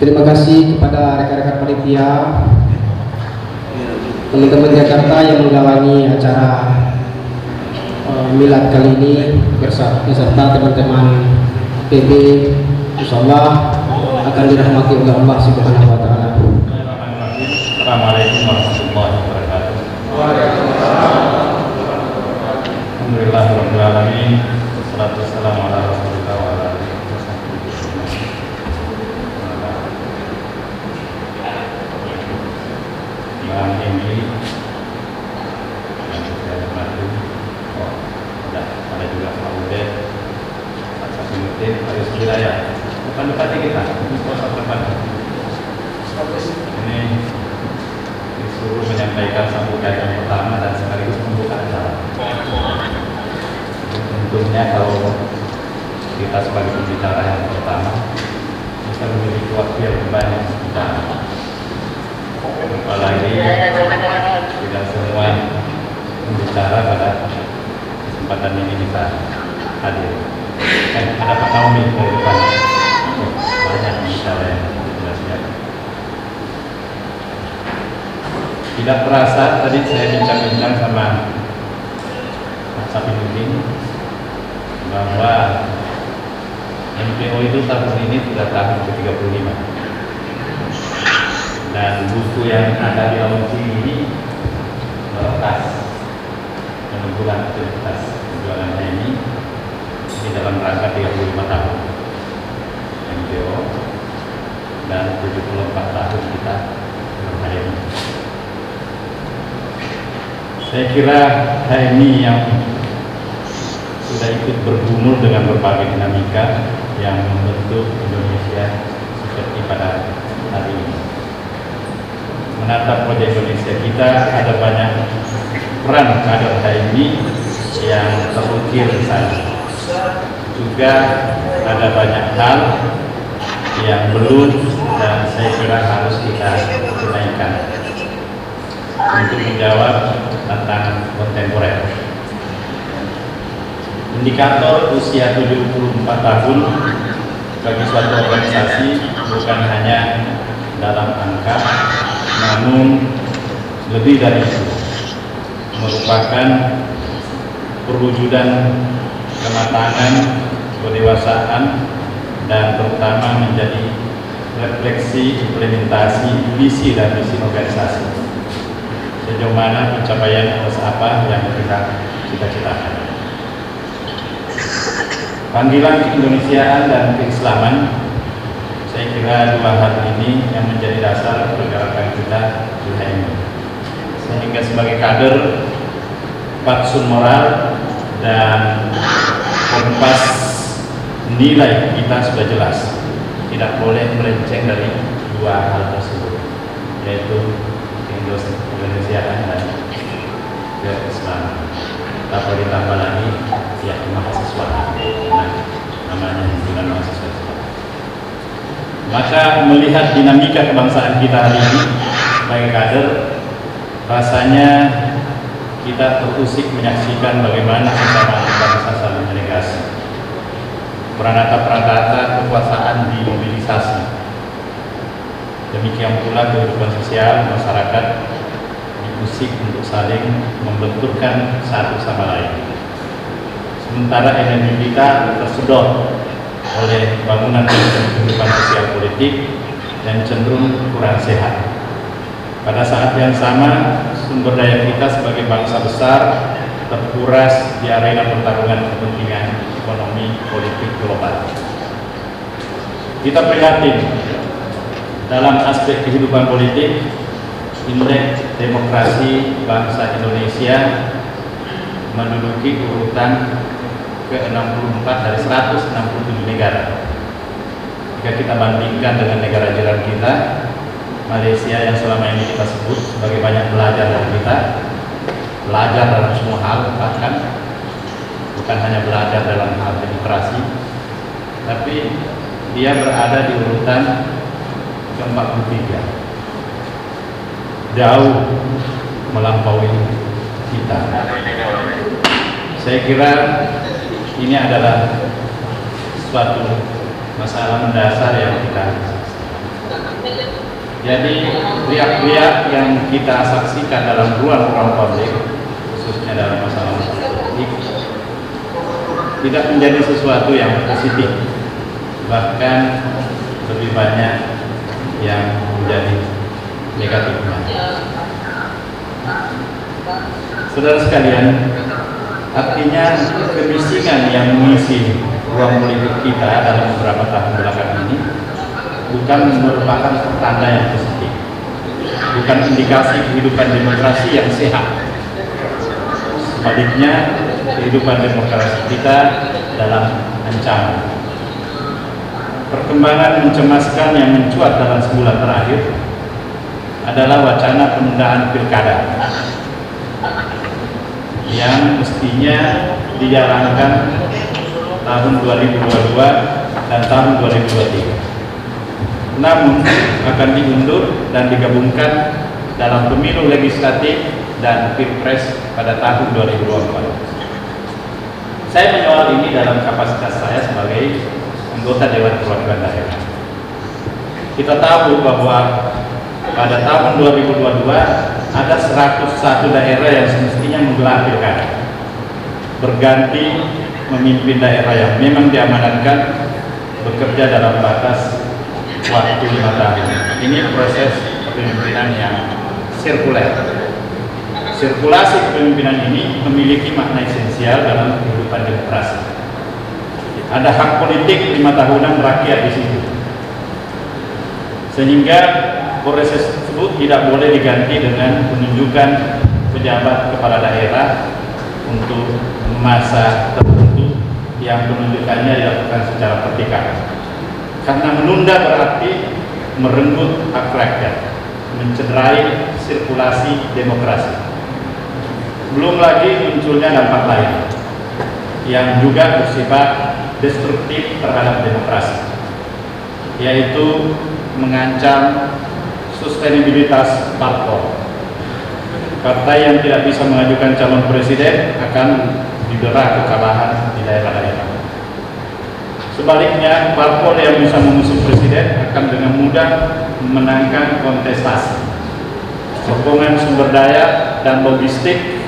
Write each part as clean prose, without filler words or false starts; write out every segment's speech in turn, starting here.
Terima kasih kepada rekan-rekan panitia, teman-teman Jakarta yang menggawangi acara milad kali ini beserta teman-teman PB. Insyaallah akan dirahmati oleh Allah Subhanahu wa taala. Assalamualaikum warahmatullahi wabarakatuh. Alhamdulillahirabbil alamin. Wassalatu wassalamu ala Rasulillah wa ala alihi wasallam. Bang Emily yang saya hormati, ada juga Pak Udet, Pak Safiuddin, Pak Yusuf Hidayah. Depan-depannya kita, depan. Ini disuruh menyampaikan sambutan yang pertama dan sekaligus membuka acara. Tentunya kalau kita sebagai pembicara yang pertama bisa memiliki waktu yang banyak bicara. Apalagi tidak semua pembicara pada kesempatan ini bisa hadir. Ada Pak Naomi dari depan. Banyak bicara yang sudah siap. Tidak terasa tadi saya bincang-bincang sama Pak Safiuddin bahwa MPO itu tahun ini sudah tahun ke-35 dan buku yang ada di launching ini melekas menunjukkan aktivitas penjualannya ini dalam rangka 35 tahun MPO dan 74 tahun kita berHMI. Saya kira HMI yang sudah ikut bergumul dengan berbagai dinamika yang membentuk Indonesia seperti pada hari ini. Menatap wajah Indonesia kita ada banyak peran kader HMI yang terukir di sana. Juga ada banyak hal yang belum dan saya kira harus kita tunaikan untuk menjawab tantangan kontemporer. Indikator usia 74 tahun bagi suatu organisasi bukan hanya dalam angka, namun lebih dari itu, merupakan perwujudan kematangan, kedewasaan, dan terutama menjadi refleksi implementasi visi dan misi organisasi. Sejauh mana pencapaian atas apa yang kita cita-citakan. Panggilan keindonesiaan dan keislaman, saya kira dua hal ini yang menjadi dasar pergerakan kita di HMI. Sehingga sebagai kader, fatsun moral dan kompas nilai kita sudah jelas, tidak boleh melenceng dari dua hal tersebut, yaitu keindonesiaan dan keislaman. Tak boleh ditambah lagi ya mahasiswa, namanya himpunan mahasiswa. Maka melihat dinamika kebangsaan kita hari ini sebagai kader, rasanya kita terusik menyaksikan bagaimana sesama bangsa saling menegasi. Perantara kekuasaan dimobilisasi. Demikian pula kehidupan sosial masyarakat diusik untuk saling membenturkan satu sama lain. Sementara energi kita tersedot oleh bangunan kehidupan sosial politik yang cenderung kurang sehat. Pada saat yang sama, sumber daya kita sebagai bangsa besar terkuras di arena pertarungan kepentingan ekonomi politik global. Kita prihatin dalam aspek kehidupan politik, indeks demokrasi bangsa Indonesia menduduki urutan ke-64 dari 167 negara. Jika kita bandingkan dengan negara jiran kita, Malaysia yang selama ini kita sebut sebagai banyak belajar dari kita, belajar dalam semua hal, bahkan bukan hanya belajar dalam hal demokrasi, tapi dia berada di urutan ke-43, jauh melampaui kita. Saya kira ini adalah suatu masalah mendasar yang kita Jadi riak-riak yang kita saksikan dalam ruang-ruang publik, khususnya dalam masalah politik, tidak menjadi sesuatu yang positif, bahkan lebih banyak yang menjadi negatifnya. Saudara sekalian, artinya kebisingan yang mengisi ruang politik kita dalam beberapa tahun belakangan ini bukan merupakan pertanda yang positif, bukan indikasi kehidupan demokrasi yang sehat. Sebaliknya, kehidupan demokrasi kita dalam ancaman. Perkembangan mencemaskan yang mencuat dalam sebulan terakhir adalah wacana penundaan pilkada yang mestinya dijalankan tahun 2022 dan tahun 2023. Namun akan diundur dan digabungkan dalam pemilu legislatif dan pilpres pada tahun 2024. Saya menyoal ini dalam kapasitas saya sebagai anggota Dewan Perwakilan Daerah. Kita tahu bahwa pada tahun 2022 ada 101 daerah yang semestinya menggelar pilkada, berganti memimpin daerah yang memang diamanatkan bekerja dalam batas waktu 5 tahun. Ini proses kepemimpinan yang sirkuler. Sirkulasi kepemimpinan ini memiliki makna esensial dalam kehidupan demokrasi. Ada hak politik 5 tahunan rakyat di situ, sehingga proses tersebut tidak boleh diganti dengan penunjukan pejabat kepala daerah untuk masa tertentu yang penunjukannya dilakukan secara vertikal. Karena menunda berarti merenggut hak rakyat, mencederai sirkulasi demokrasi. Belum lagi munculnya dampak lain yang juga bersifat destruktif terhadap demokrasi, yaitu mengancam sustenabilitas parpol. Partai yang tidak bisa mengajukan calon presiden akan didera kekalahan di daerah-daerah. Sebaliknya, parpol yang bisa mengusung presiden akan dengan mudah memenangkan kontestasi. Sokongan sumber daya dan logistik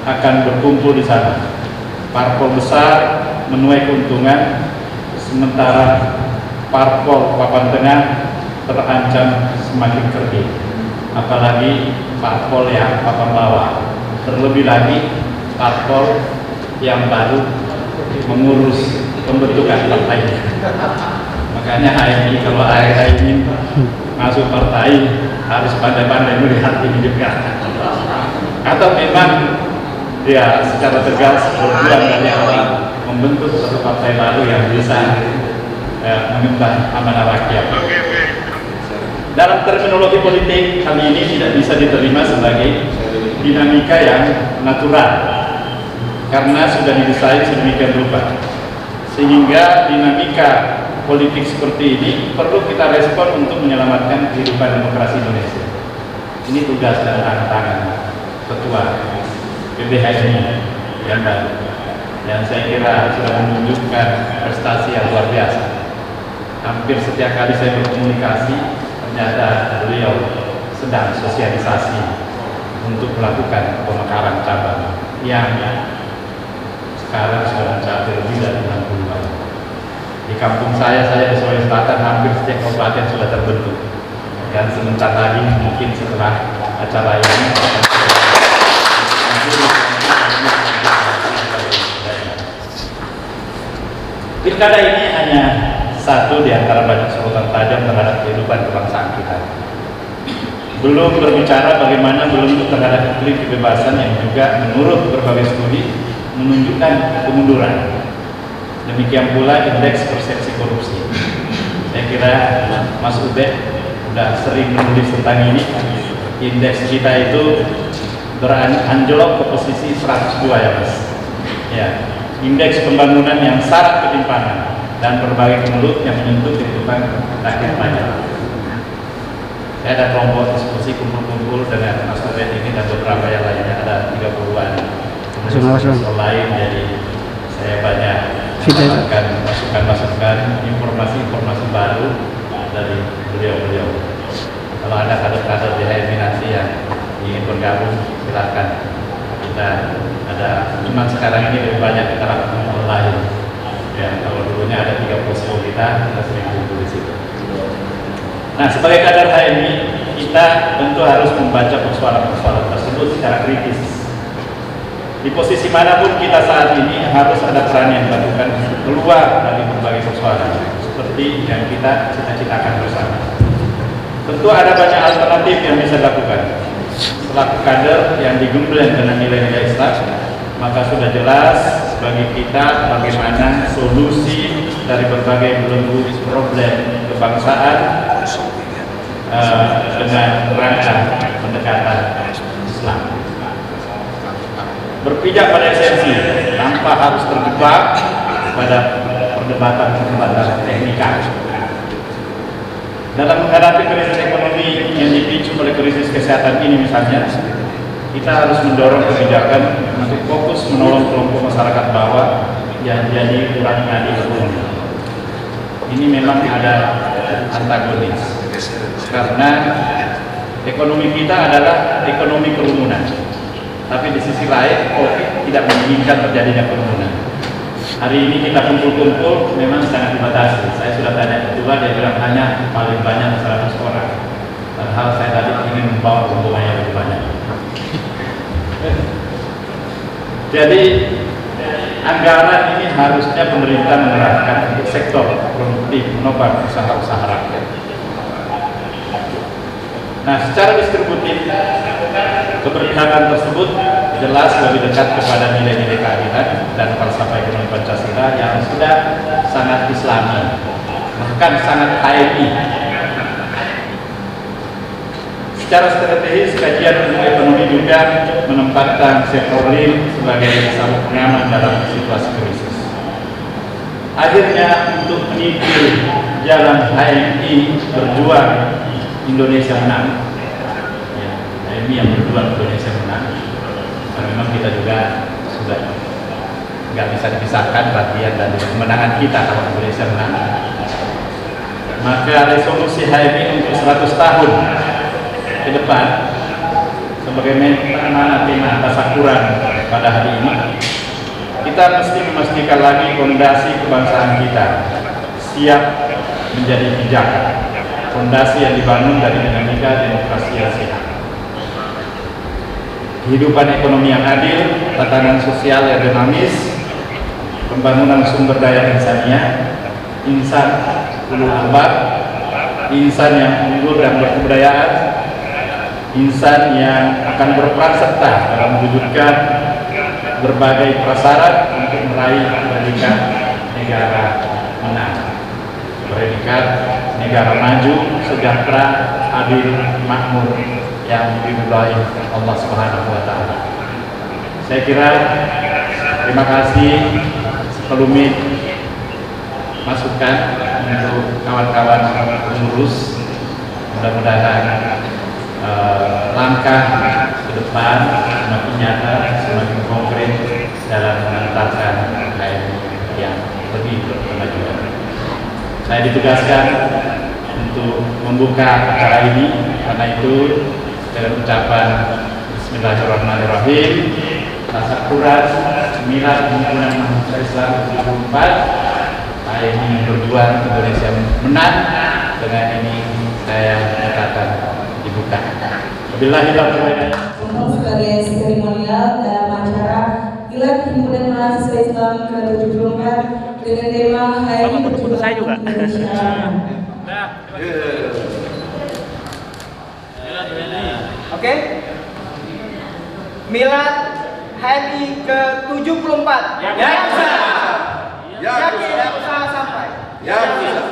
akan berkumpul di sana. Parpol besar menuai keuntungan, sementara parpol papan tengah terancam semakin kerdil. Apalagi parpol yang papan bawah, terlebih lagi parpol yang baru mengurus pembentukan partainya. Makanya HMI, kalau ingin masuk partai harus pandai-pandai melihat ini juga. Atau memang dia secara tegas berjuang dari awal membentuk satu partai baru yang bisa mengemban amanah rakyat. Dalam terminologi politik, hal ini tidak bisa diterima sebagai dinamika yang natural karena sudah didesain sedemikian rupa, sehingga dinamika politik seperti ini perlu kita respon untuk menyelamatkan kehidupan demokrasi Indonesia. Ini tugas dan tantangan Ketua PBHI yang baru, dan saya kira sudah menunjukkan prestasi yang luar biasa. Hampir setiap kali saya berkomunikasi, ternyata beliau sedang sosialisasi untuk melakukan pemekaran cabang yang sekarang sudah mencapai lebih dari 60-an. Di kampung saya di Sulawesi Selatan, hampir setiap kabupaten sudah terbentuk, dan sebentar lagi mungkin setelah acara ini pilkada ini hanya satu di antara banyak sorotan tajam terhadap kehidupan kebangsaan kita. Belum berbicara bagaimana belum terhadap iklim kebebasan yang juga menurut berbagai studi menunjukkan kemunduran. Demikian pula indeks persepsi korupsi. Saya kira Mas Ubed sudah sering menulis tentang ini. Indeks kita itu beranjlok ke posisi 102 ya Mas. Ya, indeks pembangunan yang syarat ketimpangan dan berbagai kemelut yang menyentuh kehidupan rakyat banyak. Saya ada kelompok diskusi kumpul-kumpul dengan Mas Ubed ini dan beberapa yang lainnya, ada 30-an soal lain, jadi saya banyak mendapatkan masukan-masukan, informasi-informasi baru dari beliau-beliau. Kalau ada kader-kader di HMI nanti yang ingin bergabung, silakan. Kita ada, cuma sekarang ini lebih banyak kita lakukan online. Ya, kalau dulunya ada 3 posko kita sering kumpul di situ. Nah, sebagai kader HMI, kita tentu harus membaca persoalan-persoalan tersebut secara kritis. Di posisi manapun kita saat ini harus ada peran yang dilakukan untuk keluar dari berbagai persoalan seperti yang kita cita-citakan bersama. Tentu ada banyak alternatif yang bisa dilakukan. Selaku kader yang digembleng dengan nilai-nilai Islam, maka sudah jelas bagi kita bagaimana solusi dari berbagai belenggu problem kebangsaan dengan rangka pendekatan Islam. Berpijak pada esensi tanpa harus terjebak pada perdebatan teknikal. Dalam menghadapi krisis ekonomi yang dipicu oleh krisis kesehatan ini misalnya, kita harus mendorong kebijakan untuk fokus menolong kelompok masyarakat bawah yang jadi kurang nadi ekonomi. Ini memang ada antagonis karena ekonomi kita adalah ekonomi kerumunan, tapi di sisi lain COVID tidak menginginkan terjadinya kerumunan. Hari ini kita kumpul-kumpul memang sangat dibatasi. Saya sudah tanya kedua, dia bilang hanya paling banyak 100 orang. Padahal saya tadi ingin membawa rombongan yang lebih banyak. Jadi anggaran ini harusnya pemerintah mengerahkan untuk sektor produktif menopang usaha-usaha rakyat. Nah, secara distributif keberpihakan tersebut jelas lebih dekat kepada nilai-nilai keadilan dan falsafah ekonomi Pancasila yang sudah sangat Islami, bahkan sangat HMI. Secara strategis, kajian ilmu ekonomi juga menempatkan sektor real sebagai sabuk pengaman dalam situasi krisis. Akhirnya, untuk menyingkir jalan HMI berjuang Indonesia menang, ya, HMI yang berjuang Indonesia menang, karena memang kita juga sudah nggak bisa dipisahkan bagian dari kemenangan kita kalau Indonesia menang. Maka resolusi HMI untuk 100 tahun ke depan sebagaimana tema tasakuran pada hari ini, kita mesti memastikan lagi fondasi kebangsaan kita siap menjadi pijakan, fondasi yang dibangun dari dinamika demokrasi yang sehat, kehidupan ekonomi yang adil, tatanan sosial yang dinamis, pembangunan sumber daya insaniah, insan ulul albab, insan yang unggul dan berkebudayaan, insan yang akan berperan serta dalam mewujudkan berbagai prasyarat untuk meraih predikat negara menang, predikat negara maju, sejahtera, adil, makmur yang diridhai Allah Subhanahu wa taala. Saya kira terima kasih sekelumit masukan untuk kawan-kawan pengurus. Mudah-mudahan langkah ke depan semakin nyata, semakin konkret dalam mengantarkan HMI yang lebih berkemajuan. Saya ditugaskan untuk membuka acara ini, karena itu dengan ucapan Bismillahirrahmanirrahim, tasakuran Milad Himpunan Mahasiswa Islam 74 HMI berjuang Indonesia menang. Dengan ini saya katakan dibuka. Wabillahi taufiq. Untuk sebagai seremonial dalam acara Milad Himpunan Mahasiswa Islam ke-74 dengan tema HMI berjuang Indonesia. Oke. Milad HMI ke-74. Ya bisa. Ya bisa sampai. Ya bisa.